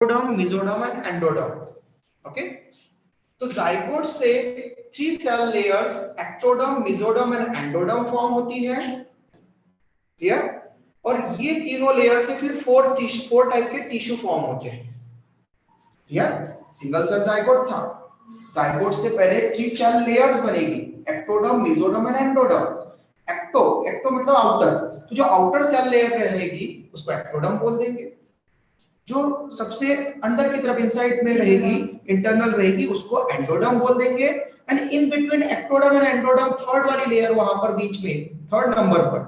Ectoderm, mesoderm and endoderm. Okay, तो zygote से 3 cell layers ectoderm, mesoderm and endoderm form होती है। Clear? और ये तीनों लेयर से फिर 4 टाइप के टिश्यू फॉर्म होते हैं। क्लियर? सिंगल सेल जाइगोट था, जाइगोट से पहले 3 सेल लेयर्स बनेगी, ectoderm, mesoderm and endoderm. Ecto मतलब आउटर, तो जो आउटर सेल लेयर रहेगी उसको एक्टोडर्म बोल देंगे, जो सबसे अंदर की तरफ इनसाइड में रहेगी, इंटरनल रहेगी, उसको एंडोडर्म बोल देंगे। And in between ectoderm and endoderm third वाली लेयर वहां पर बीच में, थर्ड नंबर पर।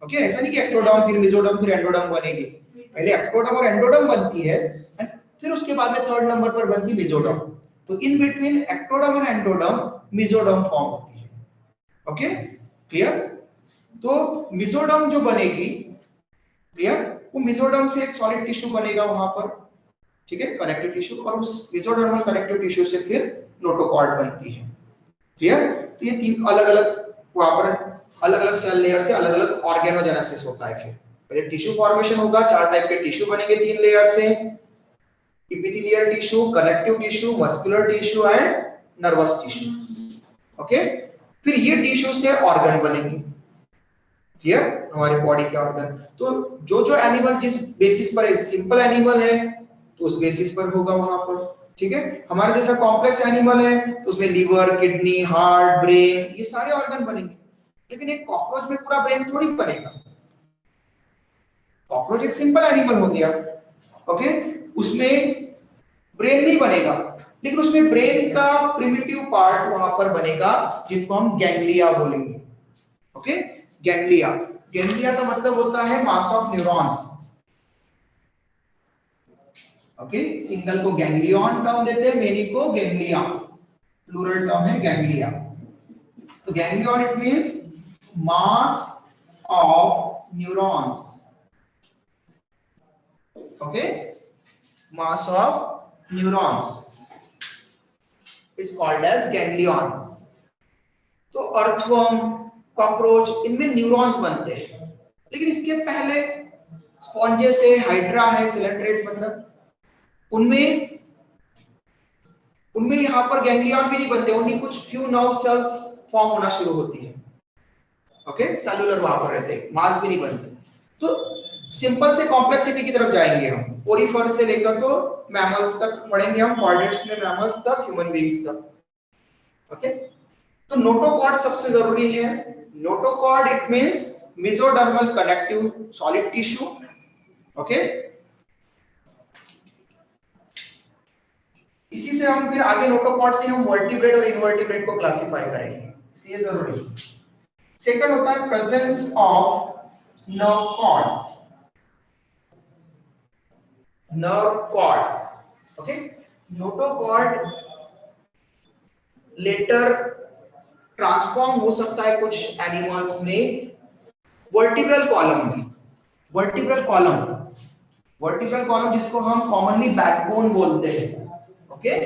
ओके, ऐसा नहीं कि एक्टोडर्म फिर मेसोडर्म फिर एंडोडर्म बनेगी, पहले एक्टोडर्म और एंडोडर्म बनती है एंड फिर उसके बाद में थर्ड नंबर पर बनती मेसोडर्म। तो in between ectoderm and endoderm mesoderm form होती है। Okay, clear? तो मेसोडर्म जो बनेगी, क्लियर, वो मेसोडर्म से एक सॉलिड टिश्यू बनेगा वहां पर, ठीक है, कनेक्टिव टिश्यू, और उस मेसोडर्मल कनेक्टिव टिश्यू से फिर नोटोकॉर्ड बनती है। क्लियर? तो ये तीन अलग-अलग वहां पर अलग-अलग सेल लेयर से अलग-अलग ऑर्गेनोजेनेसिस होता है। फिर पहले टिश्यू फॉर्मेशन होगा, 4 टाइप के टिश्यू बनेंगे 3 लेयर से, epithelial tissue, connective tissue, muscular tissue and nervous tissue. Okay, फिर ये टिश्यू से ऑर्गन बनेंगे। क्लियर? हमारे बॉडी के ऑर्गन, तो जो जो एनिमल जिस बेसिस पर, सिंपल एनिमल है तो उस बेसिस पर होगा वहां पर, ठीक है। हमारे जैसा कॉम्प्लेक्स एनिमल है तो उसमें लीवर, किडनी, हार्ट, ब्रेन, ये सारे ऑर्गन बनेंगे। लेकिन एक कॉकरोच में पूरा ब्रेन थोड़ी बनेगा, कॉकरोच एक सिंपल एनिमल हो गया। ओके, उसमें ब्रेन नहीं बनेगा, लेकिन उसमें ब्रेन का प्रिमिटिव पार्ट वहां पर बनेगा जिनको हम गैंग्लिया बोलेंगे। ओके, गैंग्लिया, गैंग्लिया का मतलब होता है mass of neurons. Okay, single को गैंग्लियन टर्म देते हैं, मेनी को गैंग्लिया, प्लूरल टर्म है गैंग्लिया। तो ganglion it means mass of neurons. Okay, mass of neurons is called as ganglion. तो अर्थवर्म, कॉकरोच, इनमें न्यूरॉन्स बनते हैं, लेकिन इसके पहले स्पॉन्जेस है, हाइड्रा है, सिलेंड्रेट मतलब, उनमें यहां पर गैंग्लियन भी नहीं बनते, उनकी कुछ फ्यू नर्व सेल्स फॉर्म होना शुरू होती है। ओके, सेलुलर वहां पर रहते हैं, मास भी नहीं बनते। तो सिंपल से कॉम्प्लेक्सिटी की तरफ जाएंगे हम, पोरीफर से लेकर तो मैमल्स तक पढ़ेंगे हम, कॉर्डेट्स में मैमल्स तक, ह्यूमन बीइंग्स तक। ओके, तो नोटोकॉर्ड सबसे जरूरी है। Notochord it means mesodermal connective solid tissue. Okay, इसी से हम फिर आगे नोटोकॉर्ड से हम वर्टिब्रेट और इनवर्टिब्रेट को क्लासिफाई करेंगे, इसलिए जरूरी है। सेकंड होता है presence of nerve cord, nerve cord. Okay, notochord later transform हो सकता है कुछ एनिमल्स में वर्टिब्रल कॉलम में। वर्टिब्रल कॉलम, वर्टिब्रल कॉलम जिसको हम कॉमनली बैकबोन बोलते हैं। ओके,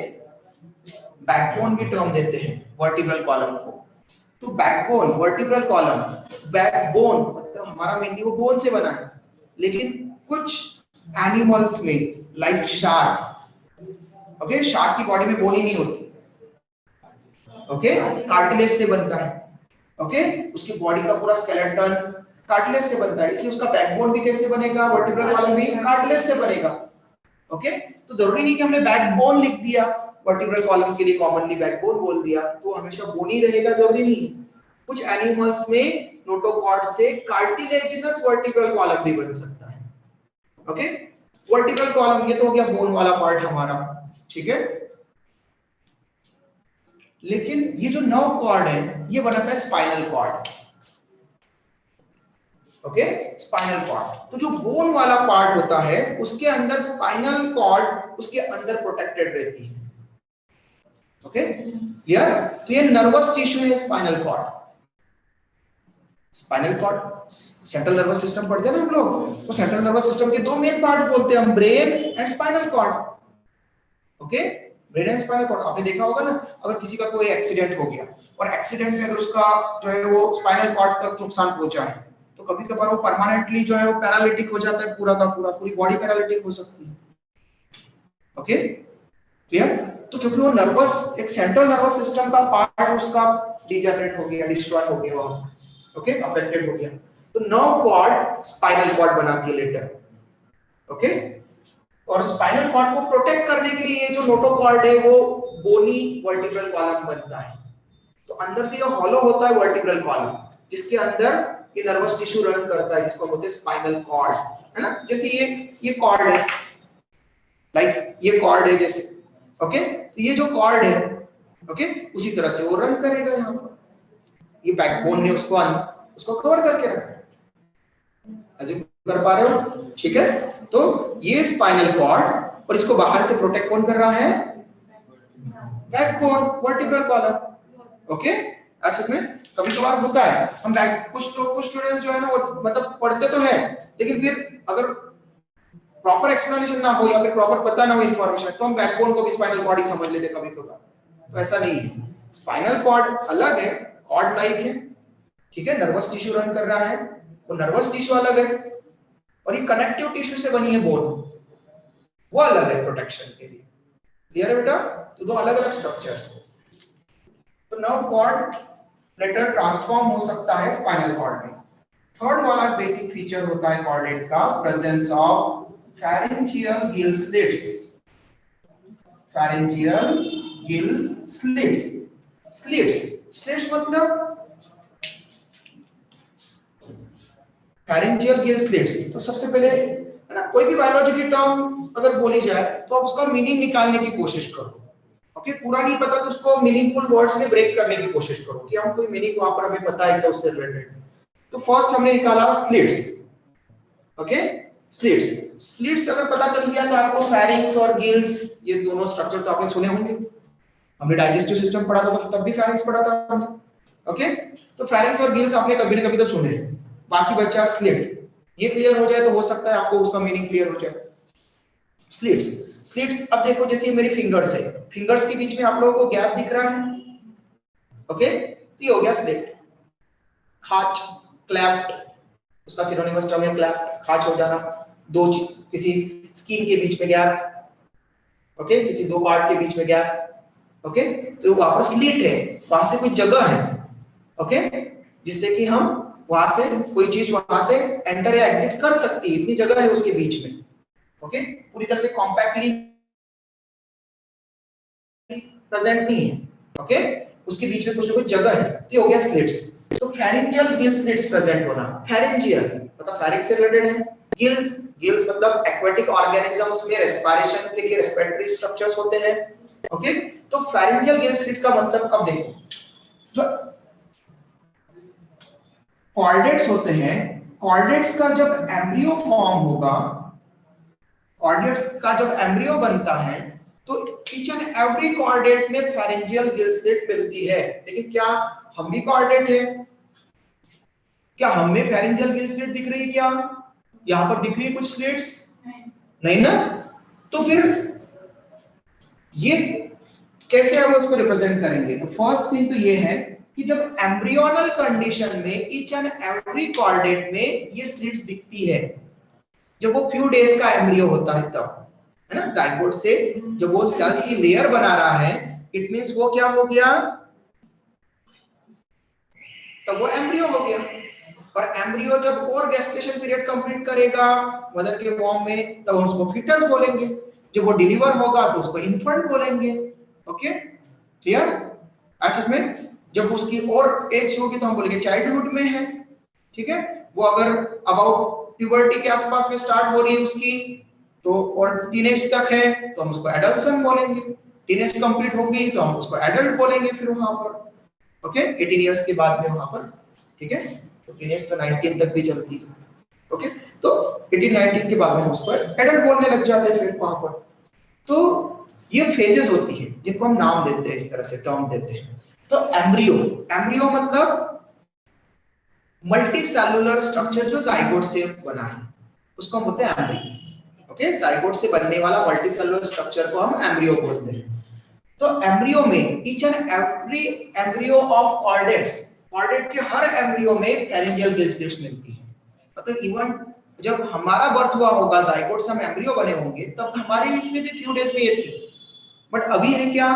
बैकबोन की टर्म देते हैं वर्टिब्रल कॉलम को। तो बैकबोन, वर्टिब्रल कॉलम, बैकबोन मतलब हमारा मेनली वो बोन से बना है, लेकिन कुछ एनिमल्स में लाइक शार्क, ओके, शार्क की बॉडी में बोन ही नहीं होती, ओके, कार्टिलेज से बनता है। ओके, उसकी बॉडी का पूरा स्केलेटन कार्टिलेज से बनता है, इसलिए उसका बैकबोन भी कैसे बनेगा, वर्टिब्रल कॉलम भी कार्टिलेज से बनेगा। ओके, तो जरूरी नहीं कि हमने बैकबोन लिख दिया, वर्टिब्रल कॉलम के लिए कॉमनली बैकबोन बोल दिया तो हमेशा बोन ही रहेगा, जरूरी नहीं। कुछ एनिमल्स में नोटोकॉर्ड से कार्टिलेजिनस वर्टिब्रल कॉलम भी बन सकता है। ओके, वर्टिब्रल कॉलम ये तो हो गया बोन वाला पार्ट हमारा, ठीक है। लेकिन ये जो नर्व कॉर्ड है ये बनाता है spinal cord. Okay, spinal cord, तो जो बोन वाला पार्ट होता है उसके अंदर स्पाइनल कॉर्ड उसके अंदर प्रोटेक्टेड रहती है। Okay, clear? तो ये नर्वस टिश्यू है spinal cord. Spinal cord, central nervous system पढ़ते हैं ना हम लोग, तो सेंट्रल नर्वस सिस्टम के 2 मेन पार्ट बोलते हैं हम, brain and spinal cord. Okay, brain and spinal cord, आपने देखा होगा ना, अगर किसी का कोई एक्सीडेंट हो गया और एक्सीडेंट में अगर उसका जो है वो स्पाइनल कॉर्ड तक नुकसान पहुंचा है तो कभी कभार वो परमानेंटली जो है वो पैरालिटिक हो जाता है, पूरा का पूरा, पूरी बॉडी पैरालिटिक हो सकती है। Okay clear. तो क्योंकि वो नर्वस एक सेंट्रल नर्वस सिस्टम का पार्ट उसका डिजेनरेट हो गया, डिस्ट्रॉय हो गया, ओके अफेक्टेड हो गया, तो नर्व कॉर्ड स्पाइनल कॉर्ड बनाती है लेटर, ओके। और स्पाइनल कॉर्ड को प्रोटेक्ट करने के लिए जो नोटोकॉर्ड है वो बोनी वर्टिब्रल कॉलम बनता है। तो अंदर से ये हॉलो होता है वर्टिब्रल कॉलम, जिसके अंदर ये नर्वस टिश्यू रन करता है, जिसको बोलते हैं स्पाइनल कॉर्ड, है ना। जैसे ये कॉर्ड है, लाइक ये कॉर्ड है जैसे, ओके। तो ये जो कॉर्ड है, ओके, उसी तरह से वो रन करेगा यहाँ पर। ये बैकबोन ने उसको कवर करके रखा है, अजीब कर पा रहे हो, ठीक है। तो ये स्पाइनल कॉर्ड, और इसको बाहर से प्रोटेक्ट कौन कर रहा है, बैकबोन वर्टिब्रल कॉलम, ओके। ऐसे में कभी कभार होता है हम बैक कुछ स्टूडेंट्स जो है ना वो मतलब पढ़ते तो है, लेकिन फिर अगर प्रॉपर एक्सप्लेनेशन ना हो या फिर प्रॉपर पता ना हो इंफॉर्मेशन, तो हम बैकबोन को भी स्पाइनल कॉर्ड ही समझ लेते कभी कभार। तो ऐसा नहीं है, स्पाइनल कॉर्ड अलग है, कॉर्ड लाइक है, ठीक है। नर्वस टिश्यू रन कर रहा है, वो नर्वस टिश्यू अलग है, और ये कनेक्टिव टिश्यू से बनी है बोन, वो अलग है प्रोटेक्शन के लिए। क्लियर है बेटा। तो दो अलग अलग स्ट्रक्चर्स। तो नर्व कॉर्ड लेटर ट्रांसफॉर्म हो सकता है स्पाइनल कॉर्ड में। थर्ड वाला बेसिक फीचर होता है कॉर्डेट का, presence of pharyngeal gill slits। pharyngeal gill slits, slits मतलब pharyngeal gill slits। तो सबसे पहले है ना, कोई भी बायोलॉजी की टर्म अगर बोली जाए तो आप उसका मीनिंग निकालने की कोशिश करो, ओके। पूरा नहीं पता तो उसको मीनिंगफुल वर्ड्स में ब्रेक करने की कोशिश करो कि हम कोई मीनिंग वहां पर हमें पता है क्या उससे रिलेटेड। तो फर्स्ट हमने निकाला स्लिट्स, ओके। स्लिट्स अगर पता चल गया तो आपको फेरिंग्स और गिल्स, ये दोनों स्ट्रक्चर तो आपने सुने होंगे, हमने डाइजेस्टिव सिस्टम पढ़ा था तो तब भी फेरिंग्स पढ़ा था हमने, ओके। तो फेरिंग्स और गिल्स आपने कभी ना कभी तो सुने, बाकी बचा स्लिट। ये क्लियर हो जाए तो हो सकता है आपको उसका मीनिंग क्लियर हो जाए। स्लिट्स अब देखो, जैसे ये मेरी फिंगर्स है, फिंगर्स के बीच में आप लोगों को गैप दिख रहा है, ओके। तो ये हो गया स्लिट। खाच, क्लैप्ट, उसका सिनोनिमस टर्म है क्लैप्ट, खाच हो जाना, दो किसी स्किन के बीच में गैप, ओके, किसी दो पार्ट के बीच में गैप, ओके। तो वहां पर स्लिट है, वहां से कोई जगह है, ओके, जिससे कि हम वहां से कोई चीज वहां से एंटर या एग्जिट कर सकती है, इतनी जगह है उसके बीच में, ओके। पूरी तरह से कॉम्पैक्टली प्रेजेंट नहीं है, ओके, उसके बीच में कुछ ना कुछ जगह है, तो ये हो गया स्लिट्स। तो फेरिंजियल गिल स्लिट्स प्रेजेंट होना, फेरिंजियल मतलब फेरिंक्स से रिलेटेड है, गिल्स मतलब एक्वेटिक ऑर्गेनिजम्स में रेस्पिरेशन के लिए रेस्पिरेटरी स्ट्रक्चर्स होते हैं, ओके। तो फेरिंजियल गिल स्लिट का मतलब, अब देखो जो कॉर्डेट्स होते हैं, कॉर्डेट्स का जब एम्ब्रियो फॉर्म होगा, कॉर्डेट्स का जब एम्ब्रियो बनता है तो ईच एंड एवरी कॉर्डेट में फेरिंजियल गिल स्लिट मिलती है। लेकिन क्या हम भी कॉर्डेट हैं? क्या हमें फेरिंजियल गिल स्लिट दिख रही है क्या? यहां पर दिख रही है कुछ स्लिट्स? नहीं ना। तो फिर ये कैसे हम उसको रिप्रेजेंट करेंगे? तो फर्स्ट थिंग तो ये है कि जब एम्ब्रियोनल कंडीशन में ईच एंड एवरी कॉर्डेट में ये स्लिट्स दिखती है, जब वो फ्यू डेज का एम्ब्रियो होता है तब, है ना, जाइगोट से जब वो सेल्स की लेयर बना रहा है, इट मींस वो क्या हो गया, तब वो एम्ब्रियो हो गया। और एम्ब्रियो जब और गेस्टेशन पीरियड कंप्लीट करेगा मदर के वॉर्म में, तब हम उसको फीटस बोलेंगे। जब वो डिलीवर होगा तो उसको इन्फेंट बोलेंगे, ओके क्लियर। ऐसे में जब उसकी और एज होगी तो हम बोलेंगे चाइल्डहुड में है, ठीक है। वो अगर अबाउट प्यूबर्टी के आसपास में स्टार्ट हो रही है उसकी, तो और टीनेज तक है तो हम उसको एडल्सन बोलेंगे। टीनेज कंप्लीट हो गई तो हम उसको एडल्ट बोलेंगे फिर वहां पर, ओके 18 इयर्स के बाद में वहां पर, ठीक है। तो टीनेज तो 19 तक भी चलती है, ओके। तो 18-19 के बाद में हम उसको एडल्ट बोलने लग जाते हैं फिर वहां पर। तो ये फेजेस होती है जिनको हम नाम देते हैं, इस तरह से टर्म देते हैं। तो एम्ब्रियो, एम्ब्रियो मतलब मल्टी सेलुलर स्ट्रक्चर जो जाइगोट से बना है उसको हम बोलते हैं एम्ब्रियो, ओके। जाइगोट से बनने वाला मल्टी सेलुलर स्ट्रक्चर को हम एम्ब्रियो बोलते हैं। तो एम्ब्रियो में each and every embryo of chordates, chordate के हर एम्ब्रियो में फेरिंजियल गिल स्लिट्स मिलती है। मतलब इवन जब हमारा बर्थ हुआ होगा, जाइगोट से हम एम्ब्रियो बने होंगे, तब हमारे भी इसमें भी फ्यू डेज में ये थी, बट अभी है क्या?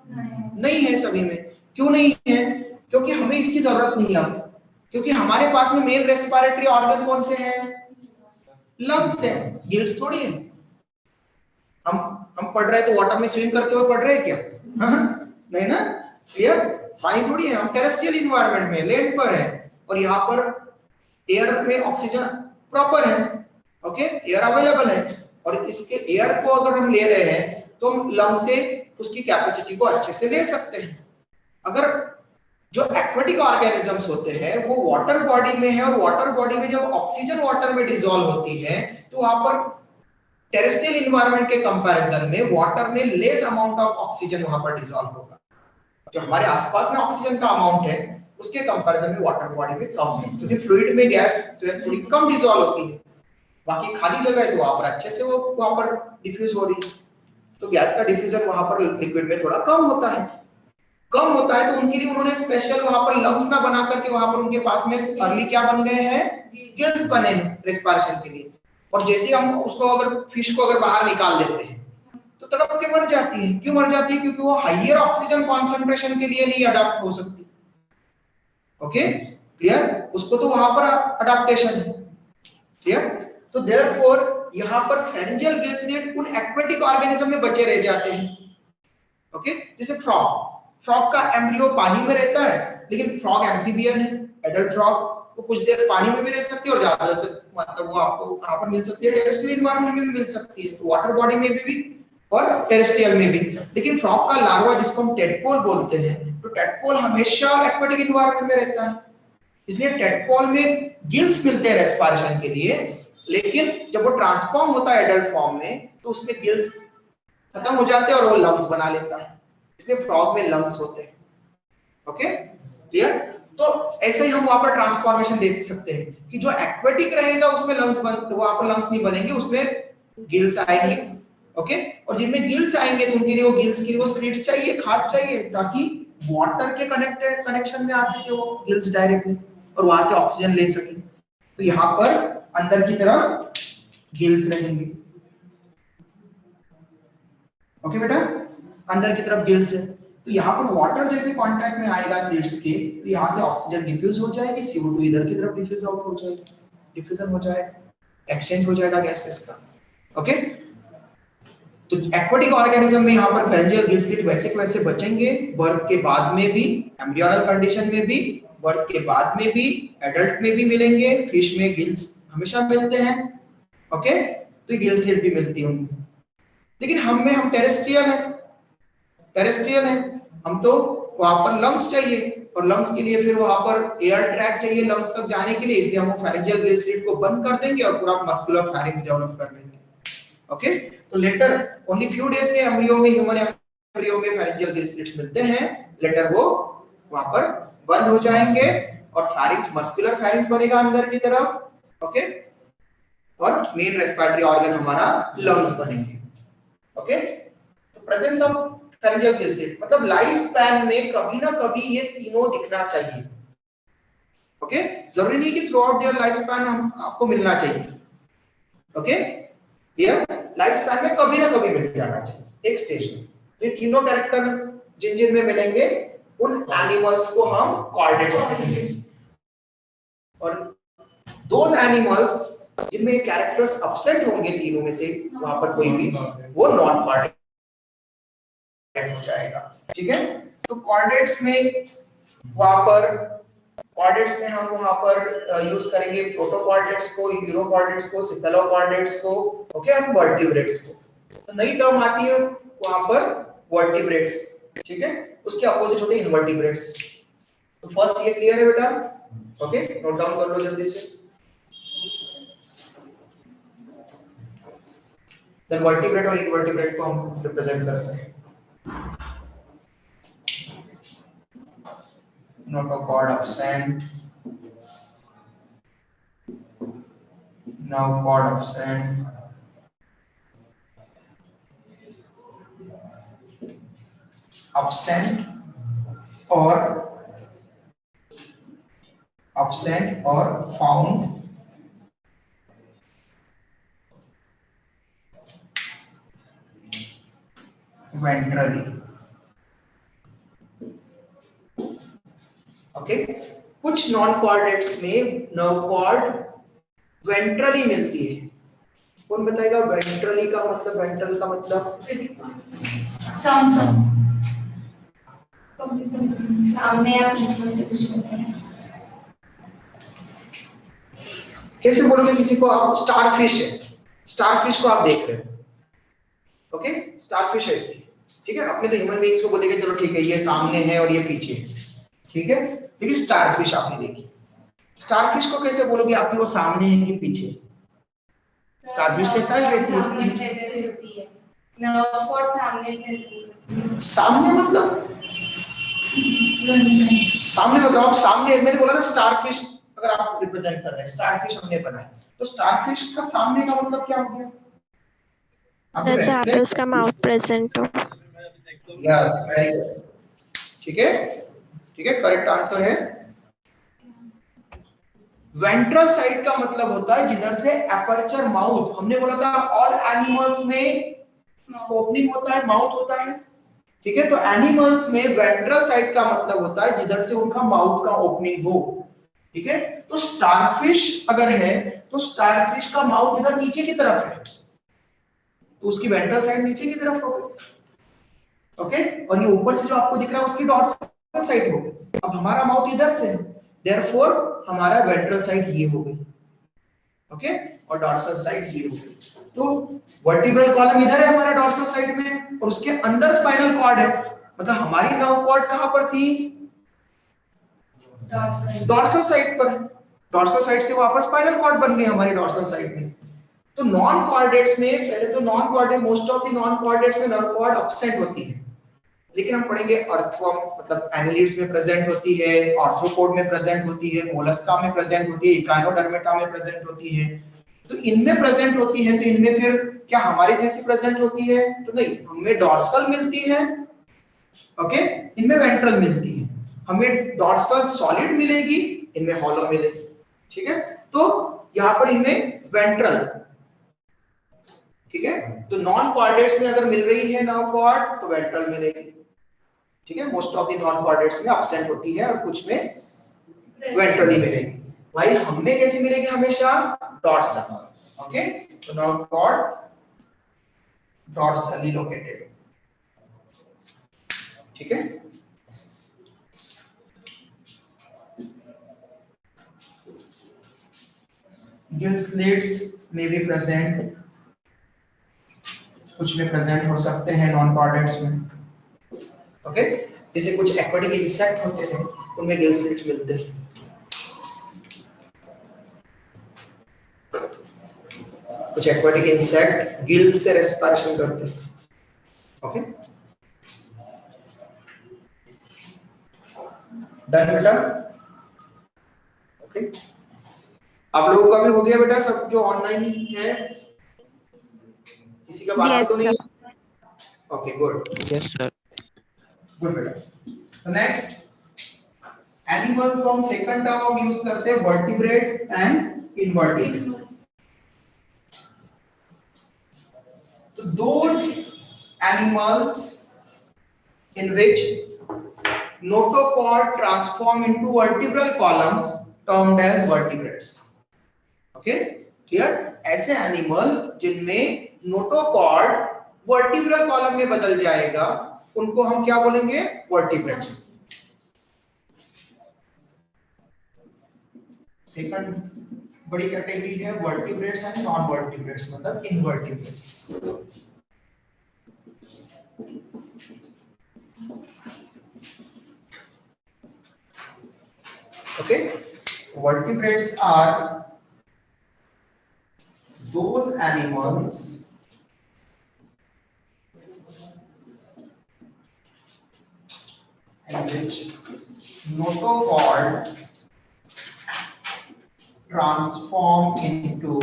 नहीं है सभी में। क्यों नहीं है? क्योंकि हमें इसकी जरूरत नहीं है अब, क्योंकि हमारे पास में मेन रेस्पिरेटरी ऑर्गन कौन से हैं? लंग्स है, गिल्स थोड़ी है। हम पढ़ रहे हैं तो वाटर में स्विम करते हुए पढ़ रहे हैं क्या? नहीं ना, क्लियर? पानी थोड़ी है, हम टेरेस्ट्रियल इन्वायरमेंट में लैंड पर है, और यहाँ पर एयर में ऑक्सीजन प्रॉपर है, ओके, एयर अवेलेबल है, और इसके एयर को अगर हम ले रहे हैं तो हम लंग से उसकी कैपेसिटी को अच्छे से ले सकते हैं। अगर जो एक्वेटिक ऑर्गेनिजम्स होते हैं वो वाटर बॉडी में है, और वाटर बॉडी में जब ऑक्सीजन वाटर में डिसॉल्व होती है तो वहां पर टेरेस्ट्रियल इन्वायरमेंट के कंपैरिजन में वाटर में लेस अमाउंट ऑफ ऑक्सीजन वहां पर डिसॉल्व होगा। जो हमारे आसपास में ऑक्सीजन का अमाउंट है उसके कंपैरिजन में वाटर बॉडी में कम है, क्योंकि फ्लूइड में गैस जो है थोड़ी कम डिसॉल्व होती है, बाकी खाली जगह है तो वहां पर अच्छे से वो वहां पर डिफ्यूज हो रही है, तो गैस का डिफ्यूजन वहां पर लिक्विड में थोड़ा कम होता है। कम होता है तो उनके लिए उन्होंने स्पेशल वहां पर लंग्स ना बना करके वहां पर उनके पास में अर्ली क्या बन गए हैं? गिल्स बने हैं रेस्पिरेशन के लिए। और जैसे हम उसको अगर फिश को अगर बाहर निकाल देते हैं तो तड़प के मर जाती है। क्यों मर जाती है? क्योंकि वो हाइयर ऑक्सीजन कॉन्सेंट्रेशन के लिए नहीं अडाप्ट हो सकती। Okay, clear? उसको तो वहां पर अडाप्टेशन है, क्लियर? तो देयरफॉर यहां पर फेरिंजियल गिल्स उन एक्वेटिक ऑर्गेनिज्म में बचे रह जाते हैं। ओके, जैसे फ्रॉग, फ्रॉग का एम्ब्रियो पानी में रहता है, लेकिन फ्रॉग एम्फीबियन है, एडल्ट फ्रॉग वो कुछ देर पानी में भी रह सकती है और ज्यादातर मतलब वो आपको कहां पर मिल सकती है? टेरेस्ट्रियल एनवायरनमेंट में भी मिल सकती है, तो वाटर बॉडी में भी और टेरेस्ट्रियल में भी। लेकिन फ्रॉग का लार्वा जिसको हम टेडपोल बोलते हैं, तो टेडपोल हमेशा एक्वेटिक एनवायरनमेंट में रहता है, इसलिए टेडपोल में गिल्स मिलते हैं रेस्पिरेशन के लिए, लेकिन जब वो ट्रांसफॉर्म होता है एडल्ट फॉर्म में तो उसमें गिल्स खत्म हो जाते हैं और वो लंग्स बना लेता है, इसलिए फ्रॉग में लंग्स होते हैं। Okay, clear? तो ऐसे ही हम वहां पर ट्रांसफॉर्मेशन देख सकते हैं कि जो एक्वेटिक रहेगा उसमें लंग्स बन, तो वहां पर लंग्स नहीं बनेंगे, उसमें गिल्स आएंगे। ओके, और जिनमें गिल्स आएंगे तो उनके लिए वो गिल्स की वो स्लिट्स चाहिए, खाद चाहिए, ताकि वाटर के कनेक्शन में आ सके वो गिल्स डायरेक्टली और वहां से ऑक्सीजन ले सके। तो यहाँ पर अंदर की तरफ गिल्स रहेंगे। ओके बेटा, अंदर की तरफ गिल्स है, तो यहाँ पर वाटर जैसे कांटेक्ट में आएगा स्लिट्स के, तो यहाँ से ऑक्सीजन डिफ्यूज हो जाएगी, CO2 इधर की तरफ डिफ्यूज आउट हो जाएगा, डिफ्यूजन हो जाएगा, एक्सचेंज हो जाएगा गैसेस का। ओके, तो एक्वेटिक ऑर्गेनिज्म में यहाँ पर फेरेंजियल गिल स्लिट वैसे के वैसे बचेंगे, बर्थ के बाद में भी, एम्ब्रियोनल कंडीशन में भी, बर्थ के बाद में भी, एडल्ट में भी मिलेंगे, फिश में गिल्स हमेशा मिलते हैं। ओके, तो गिल स्लिट भी मिलती होंगी, लेकिन हम में हम टेरेस्ट्रियल है, टेरेस्ट्रियल है, हम तो वहां पर लंग्स चाहिए, और लंग्स के लिए फिर वहां पर एयर ट्रैक चाहिए लंग्स तक जाने के लिए, इसलिए हम फेरेंजियल गिल स्लिट को बंद कर देंगे और पूरा मस्कुलर फेरिंक्स डेवलप कर लेंगे। ओके, तो लेटर ओनली फ्यू डेज के एम्ब्रियो में, ह्यूमन एम्ब्रियो में फेरेंजियल गिल स्लिट्स मिलते हैं, लेटर वो वहां पर बंद हो जाएंगे और फेरिंक्स मस्कुलर फेरिंक्स बनेगा अंदर की तरफ। ओके, और मेन रेस्पिरेटरी ऑर्गन हमारा लंग्स बनेंगे। ओके, तो presence of pharyngeal Gill slit मतलब लाइफ स्पैन में कभी ना कभी ये तीनों दिखना चाहिए। ओके, जरूरी नहीं कि through out their life span आपको मिलना चाहिए। Okay, clear? लाइफ स्पैन में कभी ना कभी मिल जाना चाहिए एक स्टेज में। तो ये तीनों कैरेक्टर जिन जिन में मिलेंगे उन एनिमल्स को हम कॉर्डेट्स कहेंगे, और दोज एनिमल्स जिनमें कैरेक्टर्स एब्सेंट होंगे तीनों में से वहां पर कोई भी, वो नॉन कॉर्डेट हो जाएगा। ठीक है, तो कॉर्डेट्स में वहां पर कॉर्डेट्स में हम वहां पर यूज करेंगे प्रोटोकॉर्डेट्स को, यूरोकॉर्डेट्स को, सिफेलोकॉर्डेट्स को, ओके, और वर्टिब्रेट्स को। तो नई टर्म आती है वहां पर वर्टिब्रेट्स, ठीक है, उसके अपोजिट होते हैं इनवर्टिब्रेट्स। तो फर्स्ट ये क्लियर है बेटा? ओके, नोट डाउन कर लो जल्दी से। देन वर्टिब्रेट और इनवर्टिब्रेट को हम रिप्रेजेंट करते हैं। Notochord absent, now chord absent, absent or found ventrally. Okay, कुछ नॉन कॉर्डेट्स में नर्व कॉर्ड वेंट्रली मिलती है। कौन बताएगा वेंट्रली का मतलब? वेंट्रल का मतलब सामने या पीछे में से कुछ होता है। कैसे बोलोगे किसी को? आप स्टारफिश है, स्टारफिश को आप देख रहे हो, ओके, स्टारफिश ऐसे, ठीक है। अपने तो ह्यूमन बीइंग्स को बोलेंगे चलो ठीक है ये सामने है और ये पीछे है, ठीक है। लेकिन स्टारफिश आपने देखी, स्टारफिश को कैसे बोलोगे आपकी वो सामने है कि पीछे? स्टारफिश ऐसा ही रहती है। नर्व कॉर्ड सामने सामने मतलब सामने मतलब आप सामने, मैंने बोला ना स्टारफिश अगर आप रिप्रेजेंट कर रहे हैं, स्टारफिश हमने बनाया, तो स्टारफिश का सामने का मतलब क्या हो गया? जैसे आप उसका माउथ प्रेजेंट हो। यस, वेरी गुड, ठीक है, ठीक है, करेक्ट आंसर है। वेंट्रल साइड का मतलब होता है जिधर से एपर्चर माउथ, हमने बोला था ऑल एनिमल्स में ओपनिंग होता है, माउथ होता है, ठीक है। तो एनिमल्स में वेंट्रल साइड का मतलब होता है जिधर से उनका माउथ का ओपनिंग हो, ठीक है। तो स्टारफिश अगर है तो स्टारफिश का माउथ इधर नीचे की तरफ है, तो उसकी वेंट्रल साइड नीचे की तरफ हो गई, ओके। और ये ऊपर से जो आपको दिख रहा है उसकी डॉर्सल साइड हो गई। अब हमारा माउथ इधर से है, देयरफॉर हमारा वेंट्रल साइड ये हो गई, ओके, और डॉर्सल साइड ये हो गई। तो वर्टिब्रल कॉलम इधर है हमारे डॉर्सल साइड में, और उसके अंदर स्पाइनल कॉर्ड है। मतलब हमारी नर्व कॉर्ड कहां पर थी? डॉर्सल साइड पर। डॉर्सल साइड से वापस स्पाइनल कॉर्ड बन गई हमारी डॉर्सल साइड में। तो नॉन कॉर्डेट्स में पहले तो non chordate, most of the non chordates में नर्व कॉर्ड एब्सेंट होती है, लेकिन हम पढ़ेंगे अर्थवर्म मतलब एनालिड्स में प्रेजेंट होती है, आर्थ्रोपोड में प्रेजेंट होती है, मोलस्का में प्रेजेंट होती है, इकाइनोडर्मेटा में प्रेजेंट होती है। तो इनमें प्रेजेंट होती है, तो इनमें फिर क्या हमारे जैसी प्रेजेंट होती है? तो नहीं, हमें डॉर्सल मिलती है, ओके, इनमें वेंट्रल मिलती है। हमें डॉर्सल सॉलिड मिलेगी, इनमें हॉलो मिलेगी, ठीक है। तो यहां पर इनमें वेंट्रल, ठीक है। तो नॉन कॉर्डेट्स में अगर मिल रही है नर्व कॉर्ड तो वेंट्रल मिलेगी, ठीक है। Most of the non chordates में एब्सेंट होती है और कुछ में वेंट्रली मिलेगी। भाई हमें कैसे मिलेगी? हमेशा डॉर्सल, ओके। तो नर्व कॉर्ड डॉर्सली लोकेटेड, ठीक है। गिल स्लिट्स में भी प्रेजेंट, कुछ में प्रेजेंट हो सकते हैं नॉन कॉर्डेट्स में, ओके। जैसे कुछ एक्वाटिक इंसेक्ट होते हैं उनमें गिल स्लिट्स मिलते हैं, कुछ एक्वाटिक इंसेक्ट गिल से रेस्पिरेशन करते हैं, ओके। डन बेटा, ओके। आप लोगों का भी हो गया बेटा सब जो ऑनलाइन है? किसी का बाकी तो नहीं? Okay, good, yes sir. Good बेटा। तो नेक्स्ट एनिमल्स को हम सेकंड टर्म यूज करते हैं वर्टिब्रेट एंड इनवर्टिब्रेट। तो those animals in which notochord transform into vertebral column termed as vertebrates, okay, clear? ऐसे एनिमल जिनमें नोटोकॉर्ड वर्टिब्रल कॉलम में बदल जाएगा उनको हम क्या बोलेंगे? वर्टिब्रेट्स। सेकंड बड़ी कैटेगरी है वर्टिब्रेट्स एंड नॉन वर्टिब्रेट्स, मतलब invertebrates, okay. Vertebrates are those animals in which notochord transform into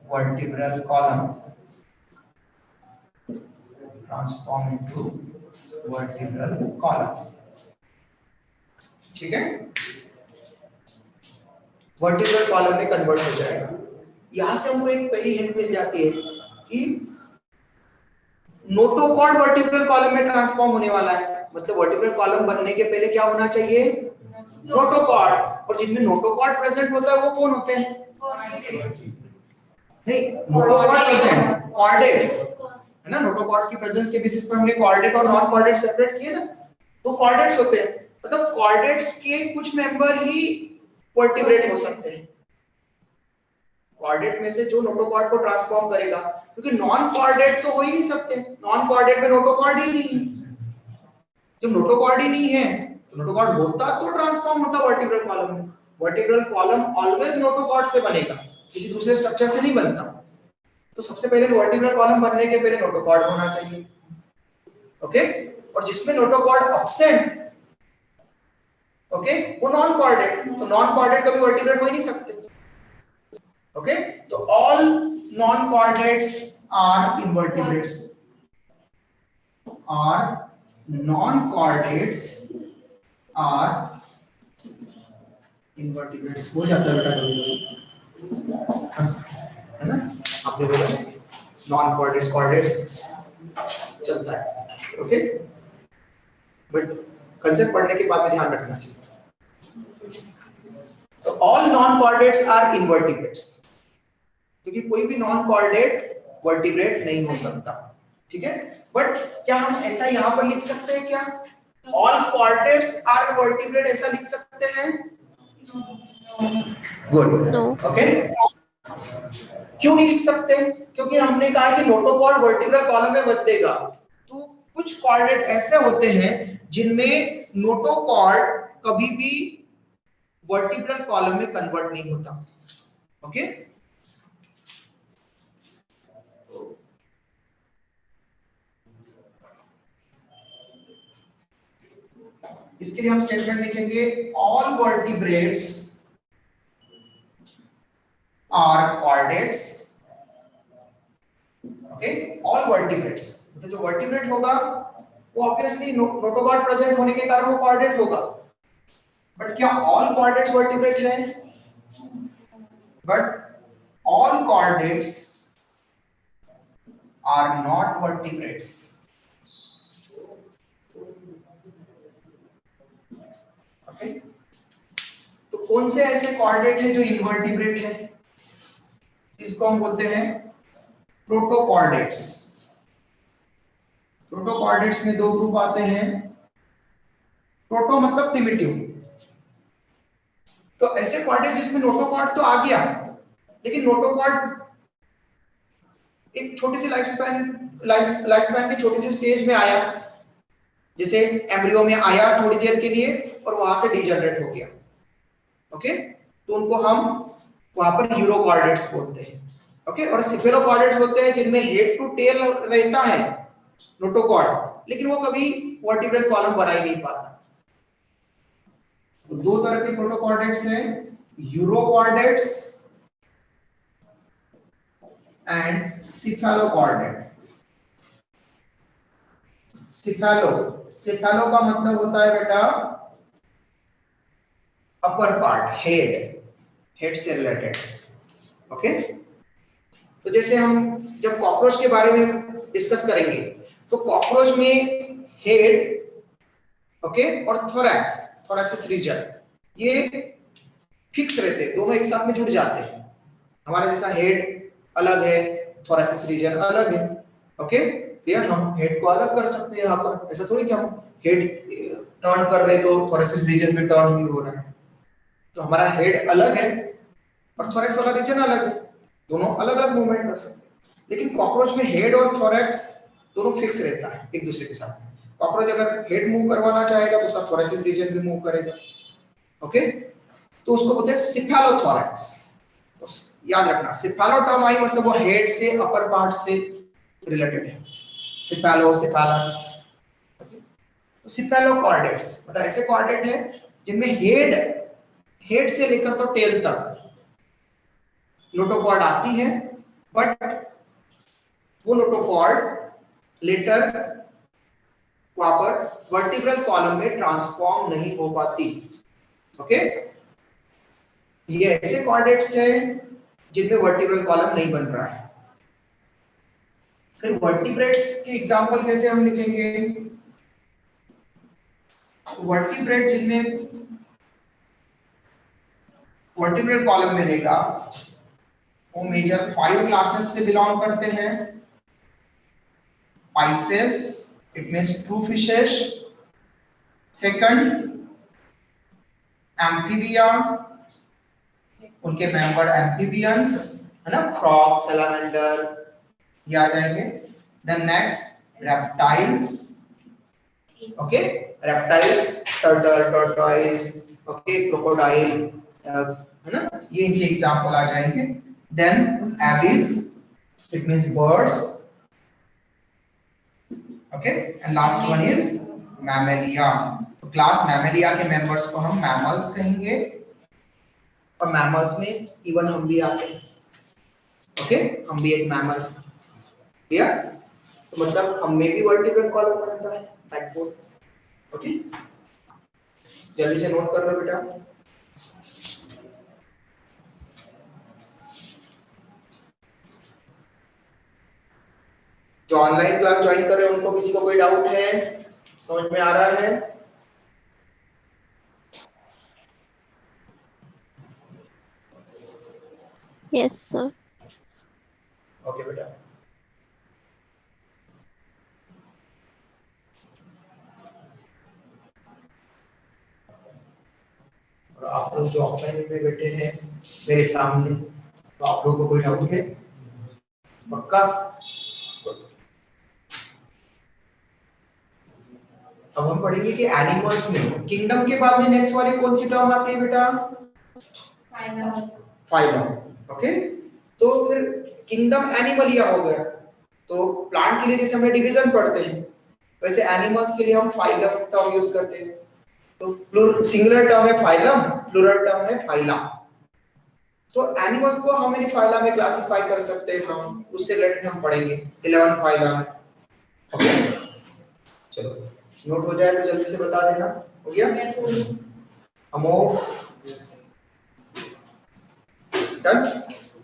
vertebral column, transform into vertebral column, ठीक है। वर्टिब्रल कॉलम में कन्वर्ट हो जाएगा, यहां से हमको एक पहली हिंट मिल जाती है कि नोटोकॉर्ड वर्टिब्रल कॉलम में ट्रांसफॉर्म होने वाला है, मतलब वर्टिब्रल कॉलम बनने के पहले क्या होना चाहिए, नोटोकॉर्ड। और जिनमें नोटोकॉर्ड प्रेजेंट होता है वो कौन होते हैं, नहीं नोटोकॉर्ड प्रेजेंट कॉर्डेट्स है ना, नोटोकॉर्ड की प्रेजेंस के बेसिस पर हमने कॉर्डेट और नॉन कॉर्डेट सेपरेट किए ना, तो कॉर्डेट्स होते हैं, मतलब कॉर्डेट्स के कुछ मेंबर ही वर्टिब्रेट हो सकते हैं, कॉर्डेट में से जो नोटोकॉर्ड को ट्रांसफॉर्म करेगा, क्योंकि नॉन कॉर्डेट तो हो ही नहीं सकते, नॉन कॉर्डेट में नोटोकॉर्ड ही नहीं है, जब नोटोकॉर्ड ही नहीं है तो नोटोकॉर्ड होता तो ट्रांसफॉर्म होता वर्टिब्रल कॉलम में, वर्टिब्रल कॉलम ऑलवेज नोटोकॉर्ड से बनेगा, किसी दूसरे स्ट्रक्चर से नहीं बनता, तो सबसे पहले वर्टिब्रल कॉलम बनने के पहले नोटोकॉर्ड होना चाहिए, ओके। और जिसमें नोटोकॉर्ड एब्सेंट, ओके, वो नॉन कॉर्डेट, तो नॉन कॉर्डेट कभी वर्टिब्रेट हो ही नहीं सकते, ओके। तो all non chordates are invertebrates, और नॉन कॉर्डेट्स आर इनवर्टिब्रेट्स। हो जाता है बेटा है ना, आपने बोला नॉन कॉर्डेट्स कॉर्डेट्स चलता है, ओके, बट कंसेप्ट पढ़ने के बाद में ध्यान रखना चाहिए। तो all non chordates are invertebrates, क्योंकि कोई भी नॉन कॉर्डेट वर्टिब्रेट नहीं हो सकता, ठीक है। बट क्या हम ऐसा यहां पर लिख सकते हैं क्या, ऑल कॉर्डेट्स आर वर्टिब्रेट, ऐसा लिख सकते हैं, गुड, ओके। क्यों नहीं लिख सकते, क्योंकि हमने कहा कि नोटोकॉर्ड वर्टिब्रल कॉलम में बदलेगा, तो कुछ कॉर्डेट ऐसे होते हैं जिनमें नोटोकॉर्ड कभी भी वर्टिब्रल कॉलम में कन्वर्ट नहीं होता, ओके। इसके लिए हम स्टेटमेंट लिखेंगे, all vertebrates are chordates, okay, all vertebrates, मतलब जो वर्टिब्रेट होगा वो ऑब्वियसली नोटोकॉर्ड प्रेजेंट होने के कारण वो कॉर्डेट होगा, बट क्या ऑल कॉर्डेट्स वर्टिब्रेट हैं, but all chordates are not vertebrates, okay. तो कौन से ऐसे कॉर्डेट हैं जो इनवर्टिब्रेट है, इसको हम बोलते हैं प्रोटोकॉर्डेट्स। प्रोटोकॉर्डेट्स में दो ग्रुप आते हैं, प्रोटो मतलब प्रिमिटिव, तो ऐसे कॉर्डेट जिसमें नोटोकॉर्ड तो आ गया, लेकिन नोटोकॉर्ड एक छोटी सी लाइफ स्पैन की छोटी सी स्टेज में आया, जैसे एम्ब्रियो में आया थोड़ी देर के लिए और वहां से डीजनरेट हो गया, ओके, तो उनको हम वहां पर यूरोकॉर्डेट्स बोलते हैं, ओके। और सिफेरोकॉर्डेट्स होते हैं जिनमें हेड टू टेल रहता है नोटोकॉर्ड, लेकिन वो कभी वर्टिब्रल कॉलम बना ही नहीं पाता। तो दो तरह के प्रोटोकॉर्डेट्स हैं, यूरोकॉर्डेट्स एंड सिफेलोकॉर्डेट। सिफेलो का मतलब होता है बेटा अपर पार्ट, हेड से रिलेटेड, ओके। तो जैसे हम जब कॉकरोच के बारे में डिस्कस करेंगे, तो कॉकरोच में हेड, ओके, और थोरैक्स रीजन ये फिक्स रहते हैं, दोनों एक साथ में जुड़ जाते हैं, हमारा जैसा हेड अलग है, थोरैसिस रीजन अलग है, ओके, क्लियर। हम हेड को अलग कर सकते हैं यहाँ पर, ऐसा थोड़ी कि हम हेड टर्न कर रहे तो थोरैसिस रीजन में टर्न नहीं हो रहा है, तो हमारा हेड अलग है और थोरैक्स वाला रीजन अलग है, दोनों अलग अलग मूवमेंट कर सकते हैं। लेकिन कॉकरोच में हेड और थोरैक्स दोनों फिक्स रहता है एक दूसरे के साथ। कॉकरोच अगर हेड मूव करवाना चाहेगा तो उसका थोरैसिस रीजन भी मूव करेगा, ओके, तो उसको बोलते हैं सिफेलोथोरैक्स। तो याद रखना, सिफेलो टर्म आई मतलब वो हेड से अपर पार्ट से रिलेटेड है, सिफेलो सिफेलस। तो सिफेलोकॉर्डेट्स मतलब ऐसे कॉर्डेट है जिनमें हेड से लेकर तो टेल तक नोटोकॉर्ड आती है, बट वो नोटोकॉर्ड लेटर वहां पर वर्टिब्रल कॉलम में ट्रांसफॉर्म नहीं हो पाती, ओके। ये ऐसे कॉर्डेट्स हैं जिनमें वर्टिब्रल कॉलम नहीं बन रहा है। फिर वर्टिब्रेट्स के एग्जांपल कैसे हम लिखेंगे? वर्टिब्रेट जिनमें वर्टिब्रल कॉलम मिलेगा वो मेजर 5 क्लासेस से बिलोंग करते हैं। Pisces, it means true fishes. Second, amphibia, उनके मेंबर amphibians है ना, frog, salamander ये आ जाएंगे। Then next, reptiles, okay, reptiles, turtle, tortoise, okay, crocodile, है ना, ये इनके एग्जांपल आ जाएंगे। Then aves, it means birds, okay, and last one is mammalia। तो क्लास मैमेलिया के मेंबर्स को हम मैमल्स कहेंगे, और मैमल्स में इवन हम भी आते हैं। ओके, हम भी एक मैमल, क्लियर? तो मतलब हम में भी वर्टिब्रल कॉलम बनता है, बैकबोन। ओके, जल्दी से नोट कर लो बेटा। जो ऑनलाइन क्लास ज्वाइन कर रहे हैं उनको किसी को कोई डाउट है? समझ में आ रहा है? Yes, sir. ओके बेटा। और आप लोग जो ऑफलाइन में बैठे हैं मेरे सामने, तो आप लोगों को कोई डाउट है? पक्का? अब हम पढ़ेंगे कि एनिमल्स में किंगडम के बाद में नेक्स्ट वाली कौन सी टर्म आती है बेटा? फाइलम। फाइलम। ओके, तो फिर किंगडम एनिमलिया हो गया। तो प्लांट के लिए जैसे हमने डिवीजन पढ़ते हैं, वैसे एनिमल्स के लिए हम फाइलम टर्म यूज करते हैं। तो सिंगुलर टर्म है फाइलम, प्लूरल टर्म है फाइला। तो एनिमल्स को हाउ मेनी फाइला में क्लासिफाई कर सकते हैं हम, उससे रिलेटेड हम पढ़ेंगे 11 फाइला। ओके, चलो नोट हो जाए तो जल्दी से बता देना। हो गया? अमोघ, डन।